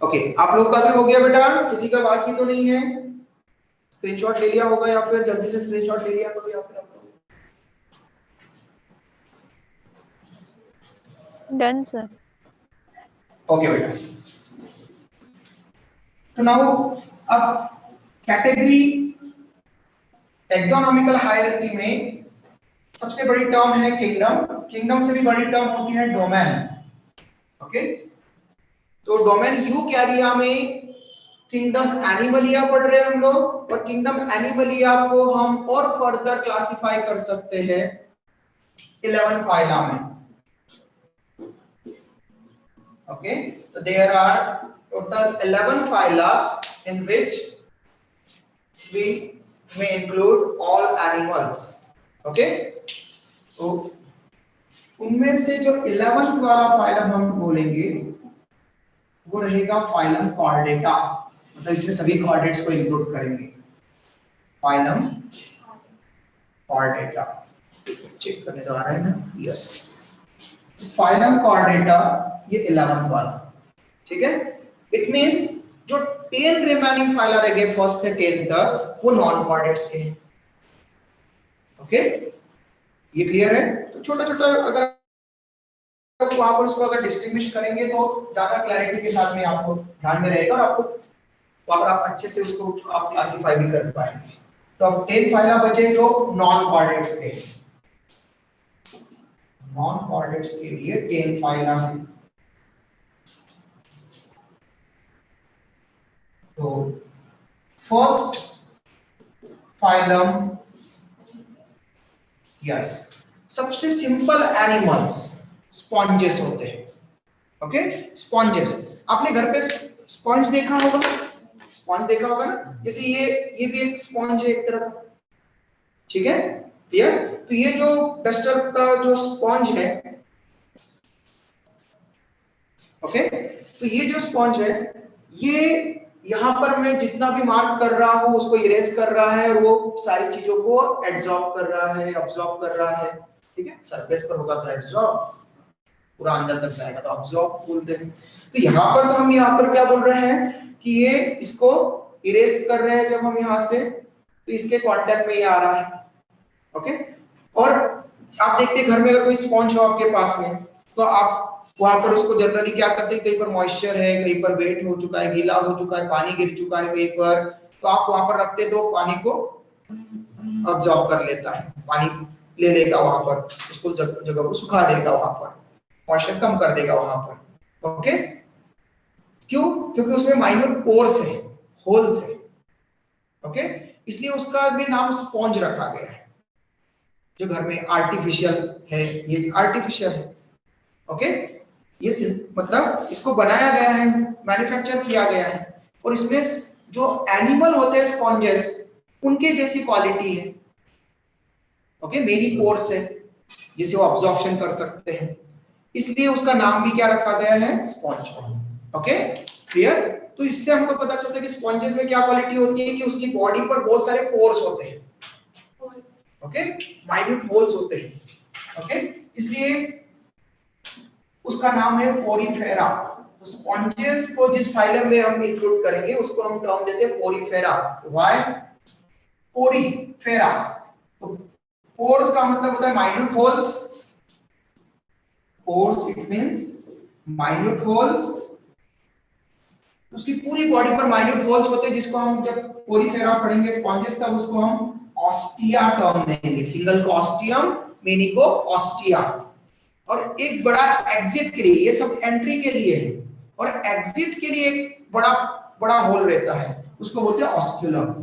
ओके, आप लोग का भी हो गया बेटा? किसी का बाकी तो नहीं है? स्क्रीनशॉट ले लिया होगा, या फिर जल्दी से स्क्रीनशॉट ले लिया करो, या फिर आप लोग? Done, sir. ओके बेटा। तो नाउ अब कैटेगरी टैक्सोनॉमिकल हायरार्की में सबसे बड़ी टर्म है किंगडम। किंगडम से भी बड़ी टर्म होती है डोमेन। ओके, तो डोमेन यूकैरिया में किंगडम एनिमलिया पढ़ रहे हैं हम लोग, और किंगडम एनिमलिया को हम और फर्दर क्लासिफाई कर सकते हैं 11 फाइला में। ओके, तो there are total 11 phyla in which we may include all animals। okay, तो उनमें से जो 11th वाला फाइलम हम बोलेंगे वो रहेगा फाइलम कॉर्डेटा। मतलब इसमें सभी कॉर्डेट्स को इंक्लूड करेंगे। फाइलम कॉर्डेटा, चेक करने तो आ रहा है ना? यस, फाइलम कॉर्डेटा ये 11th वाला, ठीक है। इट मींस जो 10 रिमेनिंग फाइला रह गए फर्स्ट से 10 तक, वो नॉन कॉर्डेट्स के हैं। ओके, ये क्लियर है? तो छोटा छोटा अगर वहां पर उसको अगर डिस्टिंग्विश करेंगे तो ज्यादा क्लैरिटी के साथ में आपको ध्यान में रहेगा, और आपको वहां पर आप अच्छे से उसको आप क्लासिफाई भी कर पाएंगे। तो अब 10 फाइला बचे जो नॉन कॉर्डेट्स के। नॉन कॉर्डेट्स के लिए 10 फाइला है। तो फर्स्ट फाइलम, यस, सबसे सिंपल एनिमल्स स्पॉन्जेस होते हैं। ओके, स्पॉन्जेस, आपने घर पे स्पॉन्ज देखा होगा, स्पॉन्ज देखा होगा ना? जैसे ये भी एक स्पॉन्ज है एक तरह का, ठीक है, क्लियर? तो ये जो डस्टर का जो स्पॉन्ज है, ओके, तो ये जो स्पॉन्ज है, ये यहाँ पर मैं जितना भी मार्क कर रहा हूँ उसको इरेज कर रहा है, और वो सारी चीजों को एब्जॉर्ब कर रहा है, ऑब्जॉर्ब कर रहा है, ठीक है। सरफेस पर होगा तो एब्जॉर्ब, पूरा अंदर तक जाएगा तो ऑब्जॉर्ब बोलते हैं। तो यहाँ पर तो हम यहाँ पर क्या बोल रहे हैं कि ये इसको इरेज कर रहे हैं जब हम यहाँ से, तो इसके कांटेक्ट में ये आ रहा है। ओके, और आप देखते हैं घर में अगर कोई स्पॉन्ज हो आपके पास में, तो आप वहां पर उसको जनरली क्या करते हैं, कहीं पर मॉइस्चर है, कहीं पर वेट हो चुका है, गीला हो चुका है, पानी गिर चुका है कहीं पर, तो आप वहां पर रखते तो पानी को अब्सॉर्ब कर लेता है, पानी ले लेगा वहां पर, उसको जगह को सुखा देगा, वहां पर मॉइस्चर कम कर देगा वहां पर। ओके, क्यों? क्योंकि उसमें माइन्यूट पोर्स है, होल्स है। ओके, इसलिए उसका भी नाम स्पॉन्ज रखा गया है। जो घर में आर्टिफिशियल है, ये आर्टिफिशियल है। ओके, ये मतलब इसको बनाया गया है, मैन्युफैक्चर किया गया है, और इसमें जो एनिमल होते हैं स्पॉन्जेस, उनके जैसी क्वालिटी है। ओके, मेनी पोर्स है जिसे वो अब्जॉर्प्शन कर सकते हैं, इसलिए उसका नाम भी क्या रखा गया है, स्पॉन्ज। Okay, clear? तो इससे हमको पता चलता है कि स्पॉन्जेस में क्या क्वालिटी होती है कि उसकी बॉडी पर बहुत सारे पोर्स होते हैं। ओके, माइन्यूट होल्स होते हैं। ओके, इसलिए उसका नाम है पोरीफेरा। तो स्पॉन्जेस को जिस फाइलम में हम इंक्लूड करेंगे उसको हम टर्म देते हैं पोरीफेरा। Why Porifera? तो पोर्स का मतलब होता है minute holes, pores it means minute holes, उसकी पूरी बॉडी पर माइन्यूट होल्स होते हैं, जिसको हम जब पोरीफेरा पढ़ेंगे स्पॉन्जेस, तब उसको हम ऑस्टिया टर्म देंगे, सिंगल को ऑस्टियम, मेनी को ऑस्टिया। और एक बड़ा एग्जिट के लिए, ये सब एंट्री के लिए है, और एग्जिट के लिए एक बड़ा बड़ा होल रहता है, उसको बोलते हैं ऑस्क्यूलम।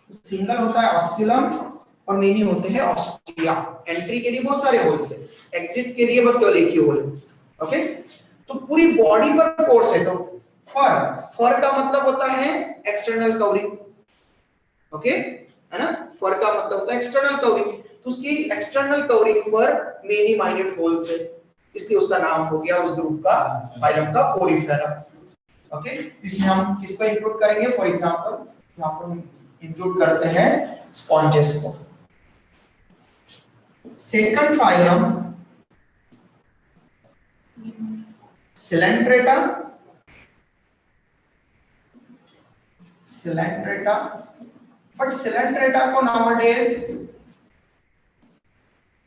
सिंगल होता है ऑस्क्यूलम और मेनी होते हैं ऑस्टिया। एंट्री के लिए बहुत सारे होल्स है, एग्जिट के लिए बस केवल एक ही होल है। ओके, तो पूरी बॉडी पर पोर्स है। तो फर, फर का मतलब होता है एक्सटर्नल कवरिंग। ओके, है ना? फर का मतलब होता है एक्सटर्नल कवरिंग, तो उसकी एक्सटर्नल कवरिंग पर मेनी माइन्यूट होल्स है, इसलिए उसका नाम हो गया उस ग्रुप का, फाइलम का, पोरीफेरा। ओके, इसमें हम किसको इंक्लूड करेंगे? फॉर एग्जांपल यहां पर हम इंक्लूड करते हैं स्पॉन्जेस को। Second phylum Coelenterata. Coelenterata, but Coelenterata को नाउअडेज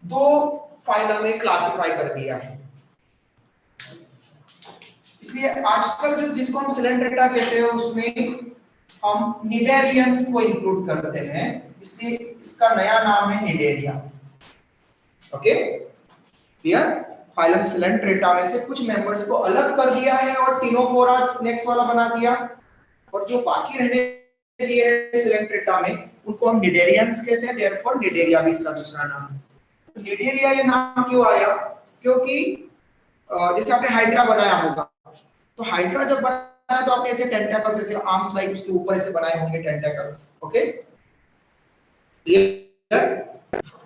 दो फाइलम में क्लासिफाई कर दिया है। इसलिए आजकल जो जिसको हम सिलेंट्रेटा कहते हैं उसमें हम निडेरियंस को इंक्लूड करते हैं, इसलिए इसका नया नाम है Cnidaria. Okay, clear? Phylum Coelenterata में से कुछ मेंबर्स को अलग कर दिया है और टिनोफोरा नेक्स्ट वाला बना दिया, और जो बाकी रहने दिए हैं सिलेंट्रेटा में उनको हम निडेरियंस कहते हैं, देयरफॉर निडेरिया भी इसका दूसरा नाम है। तो निडेरिया ये नाम क्यों आया? क्योंकि जैसे आपने हाइड्रा बनाया होगा, तो हाइड्रा जब बनाया तो आपने ऐसे टेंटेकल्स, ऐसे आर्म्स लाइक उसके ऊपर ऐसे बनाए होंगे टेंटेकल्स। Okay, clear?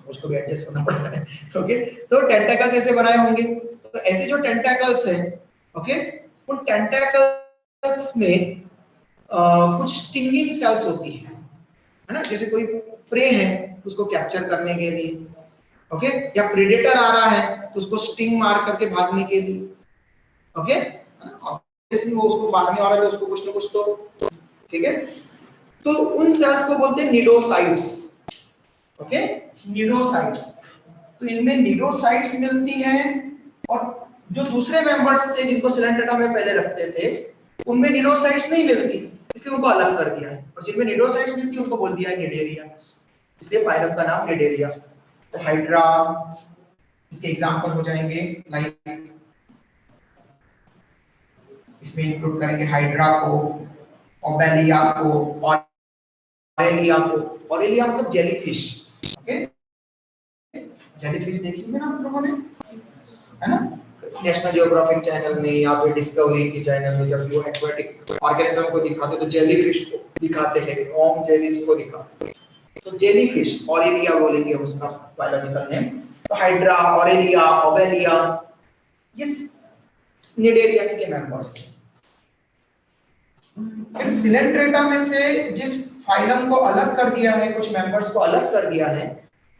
उसको भी एडजस्ट करना पड़ता है। ओके, तो टेंटेकल्स ऐसे बनाए होंगे, तो ऐसे जो टेंटेकल्स हैं, ओके, उन टेंटेकल्स में कुछ स्टिंगिंग सेल्स होती है ना? जैसे कोई प्रे है उसको कैप्चर करने के लिए, ओके, या प्रेडेटर आ रहा है तो उसको स्टिंग मार करके भागने के लिए। ओके, ऑब्वियसली वो उसको मारने वाला है तो उसको कुछ ना कुछ तो, ठीक है? तो उन सेल्स को बोलते हैं निडोसाइट्स। ओके, निडोसाइट्स। तो इनमें निडोसाइट्स मिलती हैं, और जो दूसरे मेंबर्स थे जिनको सिलेंट्रेटा में पहले रखते थे उनमें निडोसाइट्स नहीं मिलती, इसलिए उनको अलग कर दिया है, और जिनमें निडोसाइट्स मिलती है उनको बोल दिया है निडेरियंस, इसलिए फाइलम का नाम निडेरिया। तो हाइड्रा इसके एग्जांपल हो जाएंगे, लाइक इसमें इंक्लूड करेंगे हाइड्रा को, ओबेलिया को, ऑरेलिया को। ऑरेलिया मतलब जेलीफिश। ओके, जेलीफिश देखी होगी ना आप लोगों ने, है ना? नेशनल ज्योग्राफिक चैनल में या फिर डिस्कवरी की चैनल में जब वो एक्वाटिक ऑर्गेनिज्म को दिखाते तो जेलीफिश को दिखाते हैं, ऑम जेलीस को दिखाते हैं। तो जेलीफिश, ऑरेलिया बोलेंगे उसका बायोलॉजिकल नेम। तो हाइड्रा, ऑरेलिया, ओबेलिया, ये निडेरियंस के मेंबर्स हैं। फिर सिलेंट्रेटा में से जिस फाइलम को अलग कर दिया है, कुछ मेंबर्स को अलग कर दिया है,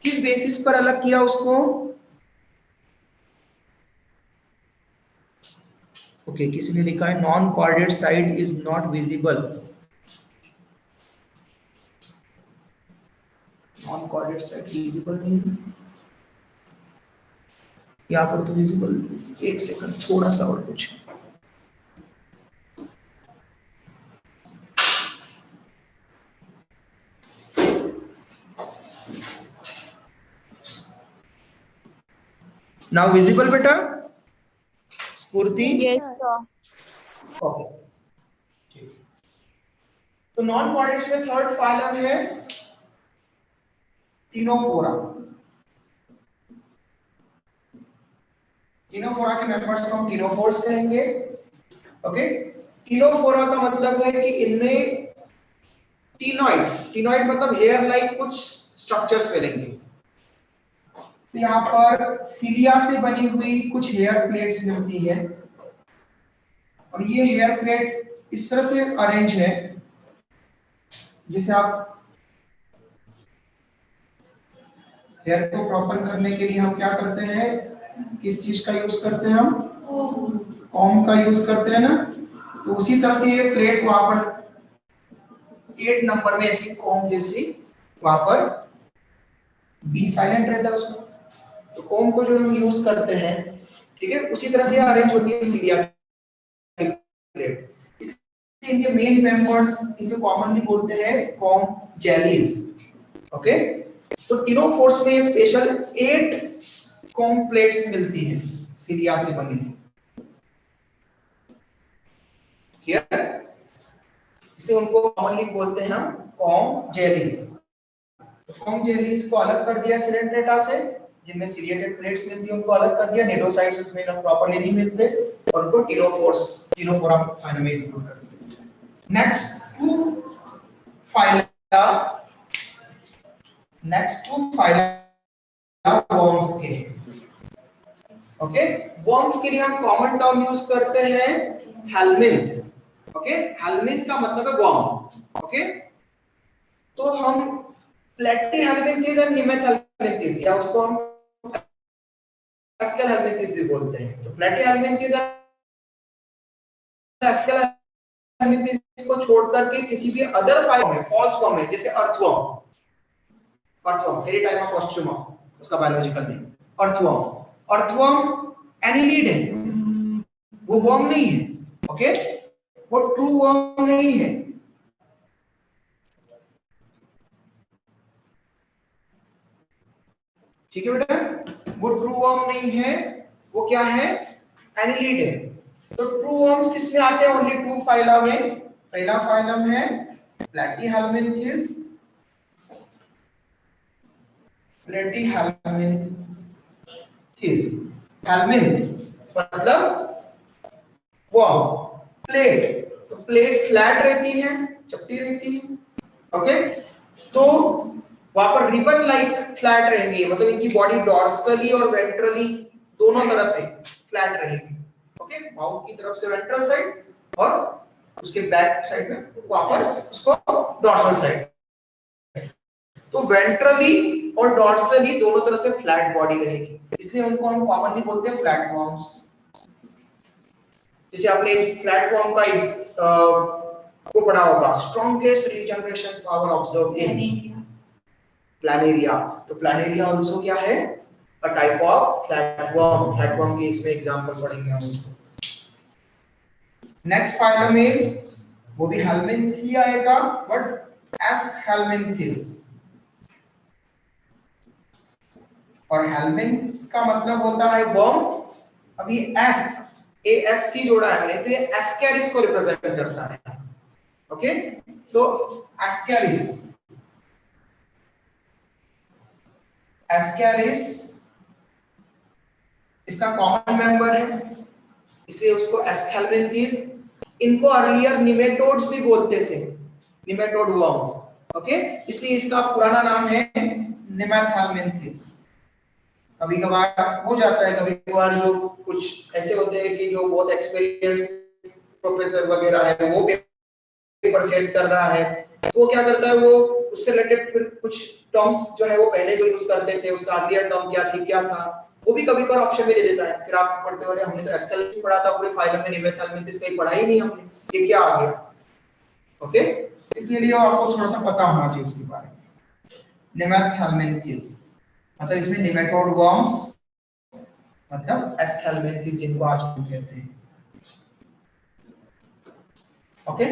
किस बेसिस पर अलग किया उसको? ओके, किसी ने लिखा है non chordate side is not visible. Non chordate side visible नहीं है, यहाँ पर तो विजिबल। एक सेकंड, थोड़ा सा और कुछ। नाउ विजिबल बेटा स्फूर्ति? Yes, sir. ओके, तो नॉन कॉर्डेट्स में थर्ड फाइलम है टिनोफोरा। टिनोफोरा के मेंबर्स को हम टिनोफोर्स कहेंगे। ओके, टिनोफोरा का मतलब है कि इनमें टिनोइड मतलब हेयर लाइक कुछ स्ट्रक्चर्स मिलेंगे। तो यहाँ पर सीलिया से बनी हुई कुछ हेयर प्लेट्स मिलती है, और ये हेयर प्लेट इस तरह से अरेंज है जिसे आप हेयर को प्रॉपर करने के लिए हम क्या करते हैं, किस चीज का यूज करते हैं, हम कॉम्ब का यूज करते हैं ना। तो उसी तरह से ये प्लेट वहां पर 8 नंबर में ऐसी कॉम्ब जैसी वहां पर बी साइलेंट रहता है उसमें। तो कॉम्ब को जो हम यूज करते हैं, ठीक है, उसी तरह से अरेंज होती है सीलिया की प्लेट। इसलिए इनके मेन मेंबर्स इनको कॉमनली बोलते हैं कॉम्ब जेलीज। ओके, तो टिनोफोर्स में स्पेशल 8 कॉम्ब प्लेट्स मिलती हैं सीलिया से बनी है। क्लियर? इसलिए उनको कॉमनली बोलते हैं हम कॉम्ब जेलीज। कॉम्ब जेलीज को अलग कर दिया सिलेंट्रेटा से, जिनमें सीलिएटेड प्लेट्स मिलती है उनको अलग कर दिया। नेडोसाइट्स उसमें प्रॉपर्ली नहीं मिलते, और उनको टिनोफोरा फाइलम में इंक्लूड कर दिया। नेक्स्ट टू फाइला वर्म्स के। ओके, वर्म्स के लिए हम कॉमन टर्म यूज करते हैं हेलमिंथ। ओके, हेलमिंथ का मतलब है वर्म। ओके, तो हम प्लेटीहेलमिंथिस और निमेथेलमिंथिस, या उसको हम एस्केलहेलमिंथिस भी बोलते हैं। तो प्लेटीहेलमिंथिस और एस्केलहेलमिंथिस को छोड़ करके किसी भी अदर फाइलम है, फॉल्स फॉर्म है, जैसे अर्थवर्म, हेरिटाइमा पोस्चुमा उसका बायोलॉजिकल नेम, अर्थवर्म एनिलीड है, वो वर्म नहीं है। ओके, वो ट्रू वर्म नहीं है। ठीक है बेटा, वो ट्रू वर्म नहीं है, वो क्या है, एनिलीड है। तो ट्रू वर्म्स किसमें आते हैं, ओनली 2 फाइला में। पहला फाइलम है प्लेटीहेलमिंथिस, हेलमिंथ मतलब वर्म, प्लेट, तो प्लेट फ्लैट रहती है, चपटी रहती है। ओके, तो वहां पर रिबन लाइक फ्लैट रहेंगे, मतलब इनकी बॉडी डॉर्सली और वेंट्रली दोनों तरह से फ्लैट रहेगी। ओके, माउथ की तरफ से वेंट्रल साइड, और उसके बैक साइड में वहां पर उसको डॉर्सल साइड। तो वेंट्रली और डॉर्सली दोनों तरह से फ्लैट बॉडी रहेगी, इसलिए उनको हम कॉमनली बोलते हैं फ्लैट वर्म्स। जैसे आपने फ्लैट वर्म का को पढ़ा होगा, strongest regeneration power observe in Planaria. तो प्लानेरिया आल्सो क्या है, a type of flatworm. Flatworm के इसमें एग्जांपल पढ़ेंगे हम इसको। नेक्स्ट फाइलम इज, वो भी हेलमिंथ ही आएगा, बट एस्कहेलमिंथिस। और हेलमिंथ का मतलब होता है वर्म। अभी ASC जोड़ा है मैंने, तो ये एस्केरिस को रिप्रेजेंट करता है। ओके, तो एस्केरिस इसका कॉमन मेंबर है, इसलिए उसको एस्केलमिंथिस। इनको अर्लियर निमेटोड्स भी बोलते थे, निमेटोड वर्म। ओके, इसलिए इसका पुराना नाम है निमेथेलमिंथिस। कभी कभार हो जाता है, कभी कभार जो कुछ ऐसे होते हैं कि जो बहुत एक्सपीरियंस प्रोफेसर वगैरह है, वो पेपर सेट कर रहा है, तो वो क्या करता है, वो उससे रिलेटेड फिर कुछ टर्म्स जो है वो पहले जो यूज करते थे, उसका अर्लियर टर्म क्या था, वो भी कभी कभार ऑप्शन में दे देता है, फिर आप पढ़ते हो, हमने तो एस्केलेशन पढ़ा था पूरे फाइलम में, निमेथैल्मिन्थिस कहीं पढ़ा ही नहीं हमने, ये क्या आ गया। ओके, इसलिए आपको थोड़ा सा पता होना चाहिए उसके बारे में। निमेथैल्मिन्थिस मतलब इसमें निमेटोड वर्म्स मतलब एस्थेल्मिन्थिस जिनको आज हम कहते हैं। ओके,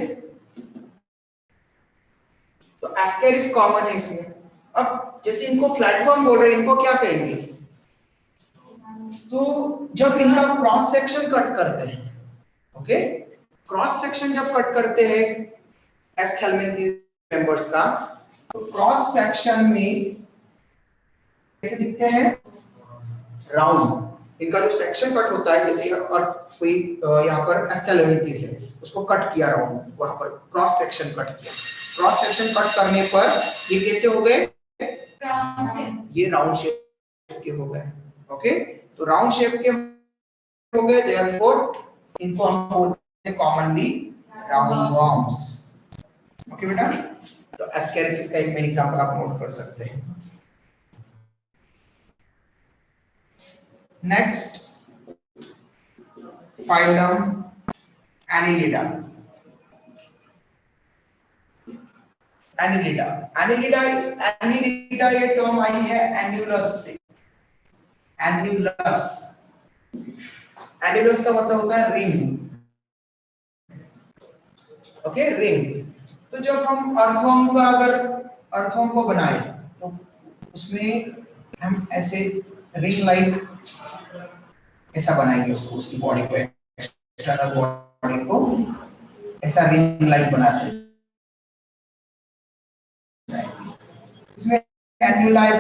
तो एस्केरिस कॉमन है इसमें। अब जैसे इनको फ्लैटवर्म बोल रहे हैं, इनको क्या कहेंगे? तो जब इनका क्रॉस सेक्शन कट करते हैं, ओके, क्रॉस सेक्शन जब कट करते हैं एस्थेल्मिन्थिस मेंबर्स का, तो क्रॉस सेक्शन में कैसे दिखते हैं? राउंड। इनका जो सेक्शन कट होता है, जैसे और कोई यहाँ पर एस्थेल्मिन्थिस है, उसको कट किया राउंड, वहां पर क्रॉस सेक्शन कट किया, क्रॉस सेक्शन कट करने पर ये कैसे हो गए? ये राउंड शेप के हो गए। ओके, तो राउंड शेप के हो गए, देयरफॉर इनको हम बोलते हैं कॉमनली राउंड वर्म्स। ओके बेटा, तो एस्केरिस का एक मेन एग्जांपल आप नोट कर सकते हैं। Next phylum Annelida. Annelida Annelida Annelida ये टर्म आई है एन्युलस से। एन्युलस, एन्युलस का मतलब होता है रिंग। Okay, ring. तो जब हम अर्थवर्म का अगर अर्थवर्म को बनाए तो उसमें हम ऐसे रिंग लाइक ऐसा बनाएंगे उसको, उसकी बॉडी को, एक्सटर्नल बॉडी को ऐसा रिंग लाइक बनाते हैं। इसमें एन्युलाई,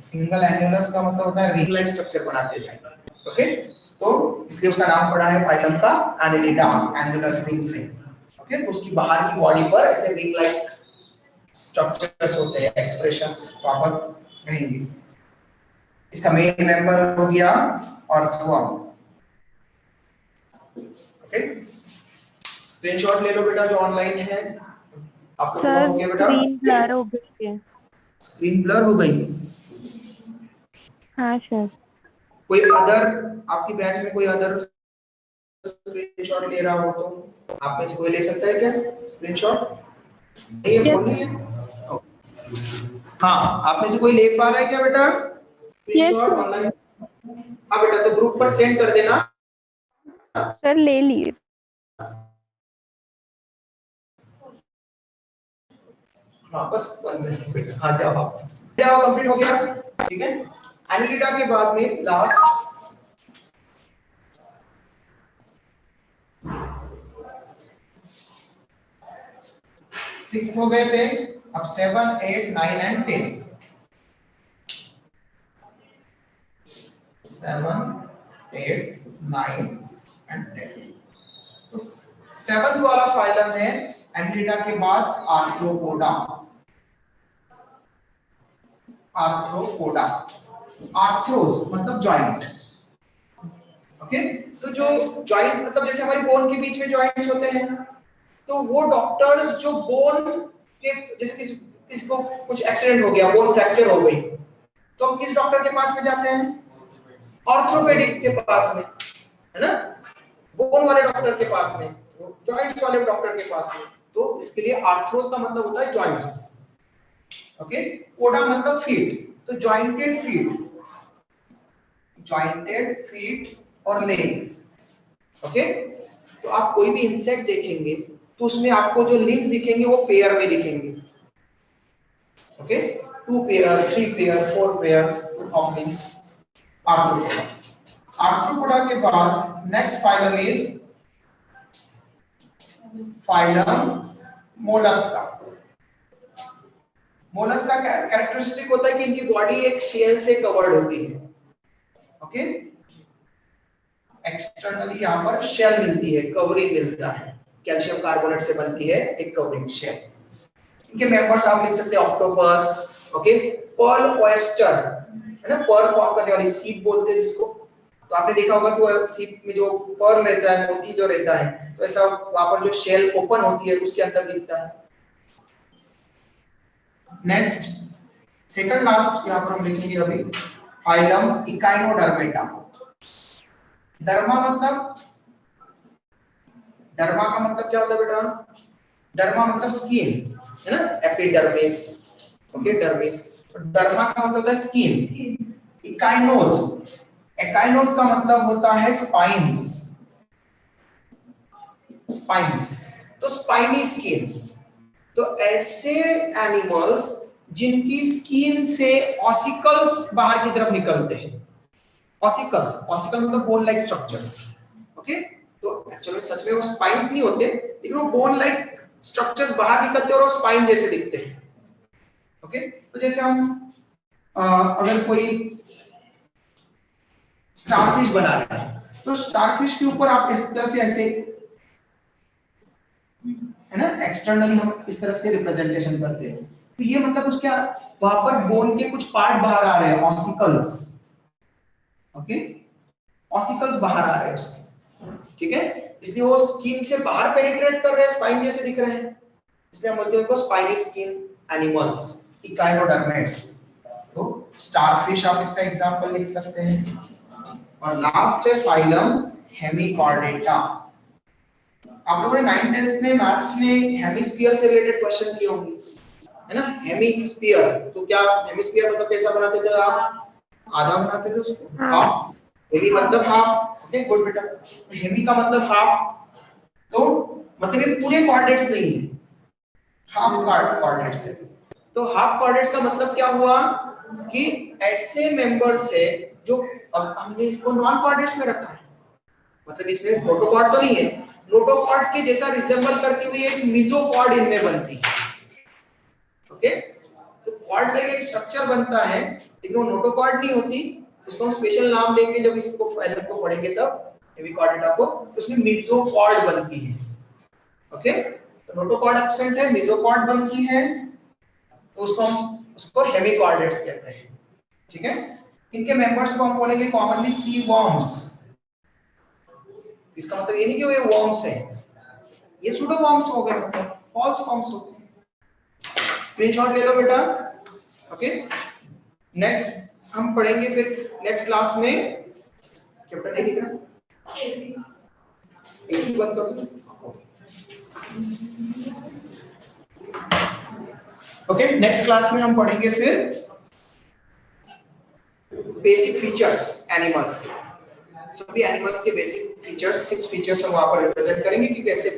सिंगल एन्युलस का मतलब होता है रिंग लाइक स्ट्रक्चर बनाते जाएंगे। ओके, तो इसलिए उसका नाम पड़ा है फाइलम का एनिलिडा, एन्युलस रिंग से। ओके, तो उसकी बाहर की बॉडी पर ऐसे रिंग लाइक स्ट्रक्चर्स होते हैं, एक्सप्रेशंस वहां पर रहेंगे। इसका मेन मेंबर हो गया अर्थवर्म। ओके, स्क्रीनशॉट ले लो बेटा जो ऑनलाइन है। आप लोग को हो गया बेटा? स्क्रीन ब्लर हो गई है। स्क्रीन ब्लर हो गई? हाँ सर। कोई अदर आपकी बैच में कोई अदर स्क्रीनशॉट ले रहा हो तो आप में से कोई ले सकता है क्या स्क्रीनशॉट? ये बोलिए। हाँ, आप में से कोई ले पा रहा है क्या बेटा स्क्रीनशॉट ऑनलाइन? हाँ बेटा, तो ग्रुप पर सेंड कर देना। सर ले लिए। हाँ बस 1 मिनट बेटा, हाँ जाओ आप। जाओ, कंप्लीट हो गया। ठीक है, एनिलिडा के बाद में लास्ट 6 हो गए थे, अब 7, 8, 9 एंड 10। 7, 8, 9 एंड 10। तो 7th वाला फाइलम है एनिलिडा के बाद आर्थ्रोपोडा। आर्थ्रोपोडा, आर्थ्रोज मतलब जॉइंट। ओके, तो जो जॉइंट मतलब जैसे हमारी बोन के बीच में जॉइंट्स होते हैं, तो वो डॉक्टर्स जो बोन के जैसे किसको कुछ एक्सीडेंट हो गया, बोन फ्रैक्चर हो गई, तो हम किस डॉक्टर के पास में जाते हैं? ऑर्थोपेडिक के पास में, है ना, बोन वाले डॉक्टर के पास में, तो जॉइंट्स वाले डॉक्टर के पास में। तो इसके लिए आर्थ्रोस का मतलब होता है जॉइंट्स। ओके, पोडा मतलब फीट, तो जॉइंटेड फीट, जॉइंटेड फीट और लेग। ओके, तो आप कोई भी इंसेक्ट देखेंगे तो उसमें आपको जो लिम्स दिखेंगे वो पेयर में दिखेंगे। Okay, 2 pair, 3 pair, 4 pair of limbs. Arthropoda. Arthropoda के बाद next phylum is phylum Mollusca. Mollusca का कैरेक्टरिस्टिक होता है कि इनकी बॉडी एक शेल से कवर्ड होती है। ओके, एक्सटर्नली यहाँ पर शेल मिलती है, कवरिंग मिलता है, कैल्शियम कार्बोनेट से बनती है एक कवरिंग शेल। इनके मेंबर्स आप लिख सकते हैं ऑक्टोपस, ओके, पर्ल ऑयस्टर, है ना, पर्ल फॉर्म करने वाली सीप बोलते हैं जिसको। तो आपने देखा होगा कि वो सीप में जो पर्ल रहता है, मोती जो रहता है, तो ऐसा वहां पर जो शेल ओपन होती है उसके अंदर दिखता है। नेक्स्ट सेकंड लास्ट यहाँ पर हम लिखेंगे अभी फाइलम इकाइनोडर्मेटा। डर्मा का मतलब क्या होता है बेटा? डर्मा मतलब स्किन, है ना, एपिडर्मिस, ओके, डर्मिस। तो डर्मा का मतलब होता है स्किन। इकाइनोज का मतलब होता है स्पाइंस, तो स्पाइनी स्किन। तो ऐसे एनिमल्स जिनकी स्किन से ऑसिकल्स बाहर की तरफ निकलते हैं। ऑसिकल मतलब बोन लाइक स्ट्रक्चर्स, ओके। तो एक्चुअली सच में वो स्पाइंस नहीं होते, लेकिन वो बोन लाइक स्ट्रक्चर्स बाहर निकलते हैं और वो स्पाइन जैसे दिखते हैं, ओके। तो जैसे हम अगर कोई स्टारफिश बना रहे हैं, तो स्टारफिश के ऊपर आप इस तरह से ऐसे, है ना, एक्सटर्नली हम इस तरह से रिप्रेजेंटेशन करते हैं। तो ये मतलब उसके वहां पर बोन के कुछ पार्ट बाहर आ रहे हैं, ऑसिकल्स, ओके, ऑसिकल्स बाहर आ रहे हैं उसके, ठीक है। इसलिए वो स्किन से बाहर पेनिट्रेट कर रहे हैं, स्पाइन जैसे दिख रहे हैं, इसलिए हम बोलते हैं उनको स्पाइनी स्किन एनिमल्स, इकाइनोडर्मेट्स। तो स्टारफिश आप इसका एग्जांपल लिख सकते हैं। और लास्ट है फाइलम हेमिकॉर्डेटा। आप लोगों ने 9th 10th में मैथ्स में हेमिस्फीयर से रिलेटेड क्वेश्चन किए होंगे, है ना। हेमिस्फीयर, तो क्या हेमिस्फीयर मतलब कैसा बनाते थे आप? आधा बनाते थे उसको, हाफ। हेमी मतलब हाफ, ओके, गुड बेटा। हेमी का मतलब हाफ, तो मतलब ये पूरे कोऑर्डिनेट्स नहीं है, हाफ कोऑर्डिनेट्स है। तो हाफ कोऑर्डिनेट्स का मतलब क्या हुआ कि ऐसे मेंबर्स है जो, अब हमने इसको नॉन कोऑर्डिनेट्स में रखा है, मतलब इसमें नोटोकॉर्ड तो नहीं है, नोटोकॉर्ड के जैसा रिजेंबल करती हुई एक मीसोकॉर्ड इनमें बनती है, ओके। तो कॉर्ड लाइक एक स्ट्रक्चर बनता है, लेकिन वो नोटोकॉर्ड नहीं होती, उसको हम स्पेशल नाम देंगे जब इसको फाइलम को पढ़ेंगे तब, हेमिकॉर्डेटा को। उसमें मीसोकॉर्ड बनती है, ओके। तो नोटोकॉर्ड एब्सेंट है, मीसोकॉर्ड बनती है, तो उसको हेमिकॉर्डेट्स कहते हैं, ठीक है। इनके मेंबर्स को हम बोलेंगे कॉमनली सी वर्म्स। इसका मतलब ये नहीं कि वो वर्म्स हैं, ये सूडो वर्म्स हो गए, मतलब फॉल्स वर्म्स हो गए। स्क्रीनशॉट ले लो बेटा, ओके। नेक्स्ट हम पढ़ेंगे फिर नेक्स्ट क्लास में, चैप्टर नहीं दिख रहा, एसी बंद करो, ओके। नेक्स्ट क्लास में हम पढ़ेंगे फिर बेसिक फीचर्स एनिमल्स के, सभी एनिमल्स के बेसिक फीचर्स, 6 फीचर्स हम वहां पर रिप्रेजेंट करेंगे कि कैसे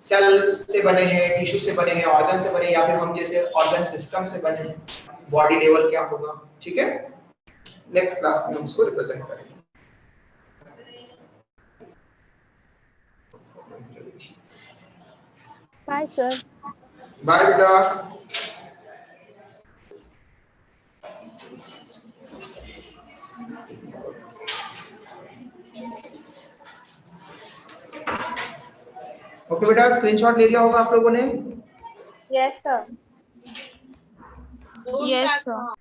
सेल से बने हैं, टिश्यू से बने हैं, ऑर्गन से बने, या फिर हम जैसे ऑर्गन सिस्टम से बने हैं, बॉडी लेवल क्या होगा, ठीक है। नेक्स्ट क्लास में हम उसको रिप्रेजेंट करेंगे। Bye, sir. बाय बेटा। ओके बेटा, स्क्रीनशॉट ले लिया होगा आप लोगों ने? Yes, sir. Yes, sir.